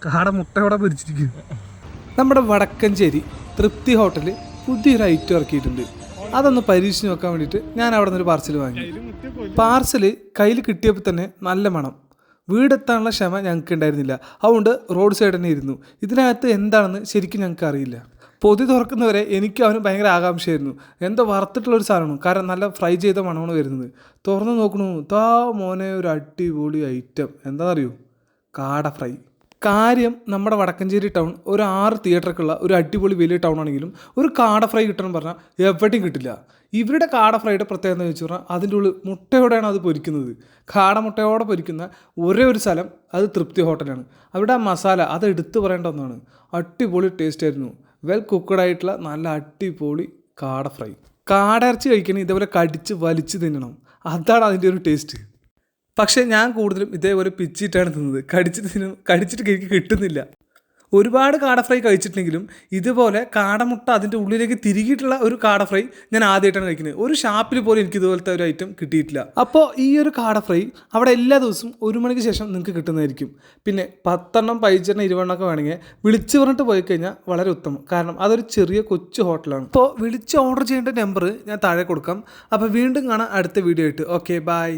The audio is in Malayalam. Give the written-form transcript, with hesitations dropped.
കാട മുട്ടയോടെ പൊരിച്ചിരിക്കും. നമ്മുടെ വടക്കഞ്ചേരി തൃപ്തി ഹോട്ടലിൽ പുതിയൊരു ഐറ്റം ഇറക്കിയിട്ടുണ്ട്. അതൊന്ന് പരീക്ഷിച്ച് നോക്കാൻ വേണ്ടിയിട്ട് ഞാൻ അവിടെ നിന്നൊരു പാർസൽ വാങ്ങി. പാർസൽ കയ്യിൽ കിട്ടിയപ്പോൾ തന്നെ നല്ല മണം. വീടെത്താനുള്ള ക്ഷമ ഞങ്ങൾക്ക് ഉണ്ടായിരുന്നില്ല. അതുകൊണ്ട് റോഡ് സൈഡ് തന്നെ ഇരുന്നു. ഇതിനകത്ത് എന്താണെന്ന് ശരിക്കും ഞങ്ങൾക്ക് അറിയില്ല. പൊതി തുറക്കുന്നവരെ എനിക്ക് അവന് ഭയങ്കര ആകാംക്ഷയായിരുന്നു. എന്തോ വറുത്തിട്ടുള്ളൊരു സാധനമാണ്, കാരണം നല്ല ഫ്രൈ ചെയ്ത മണമാണ് വരുന്നത്. തുറന്ന് നോക്കണു, താ മോനെ ഒരു അടിപൊളി ഐറ്റം. എന്താണെന്നറിയോ? കാട ഫ്രൈ. കാര്യം നമ്മുടെ വടക്കഞ്ചേരി ടൗൺ ഒരു 6 തിയേറ്ററൊക്കെയുള്ള ഒരു അടിപൊളി വലിയ ടൗൺ ആണെങ്കിലും ഒരു കാട ഫ്രൈ കിട്ടണം പറഞ്ഞാൽ എവിടെയും കിട്ടില്ല. ഇവരുടെ കാട ഫ്രൈയുടെ പ്രത്യേകത എന്ന് വെച്ച് പറഞ്ഞാൽ അതിൻ്റെ ഉള്ളിൽ മുട്ടയോടെയാണ് അത് പൊരിക്കുന്നത്. കാട മുട്ടയോടെ പൊരിക്കുന്ന ഒരേ ഒരു സ്ഥലം അത് തൃപ്തി ഹോട്ടലാണ്. അവിടെ ആ മസാല അത് എടുത്തു പറയേണ്ട ഒന്നാണ്. അടിപൊളി ടേസ്റ്റ് ആയിരുന്നു. വെൽ കുക്കഡ് ആയിട്ടുള്ള നല്ല അടിപൊളി കാട ഫ്രൈ. കാട ഇറച്ചി കഴിക്കണമെങ്കിൽ ഇതേപോലെ കടിച്ച് വലിച്ച് തിന്നണം. അതാണ് അതിൻ്റെ ഒരു ടേസ്റ്റ്. പക്ഷേ ഞാൻ കൂടുതലും ഇതേപോലെ പിച്ചിട്ടാണ് തിന്നത്. കടിച്ചിട്ട് എനിക്ക് കിട്ടുന്നില്ല. ഒരുപാട് കാട ഫ്രൈ കഴിച്ചിട്ടുണ്ടെങ്കിലും ഇതുപോലെ കാടമുട്ട അതിൻ്റെ ഉള്ളിലേക്ക് തിരികിയിട്ടുള്ള ഒരു കാട ഫ്രൈ ഞാൻ ആദ്യമായിട്ടാണ് കഴിക്കുന്നത്. ഒരു ഷാപ്പിൽ പോലും എനിക്ക് ഇതുപോലത്തെ ഒരു ഐറ്റം കിട്ടിയിട്ടില്ല. അപ്പോൾ ഈ ഒരു കാട ഫ്രൈ അവിടെ എല്ലാ ദിവസവും 1 മണിക്ക് ശേഷം നിങ്ങൾക്ക് കിട്ടുന്നതായിരിക്കും. പിന്നെ 10 എണ്ണം 15 എണ്ണം 20 എണ്ണമൊക്കെ വേണമെങ്കിൽ വിളിച്ച് പറഞ്ഞിട്ട് പോയി കഴിഞ്ഞാൽ വളരെ ഉത്തമം. കാരണം അതൊരു ചെറിയ കൊച്ചു ഹോട്ടലാണ്. അപ്പോൾ വിളിച്ച് ഓർഡർ ചെയ്യേണ്ട നമ്പർ ഞാൻ താഴെ കൊടുക്കാം. അപ്പോൾ വീണ്ടും കാണാം അടുത്ത വീഡിയോ ആയിട്ട്. Okay, by.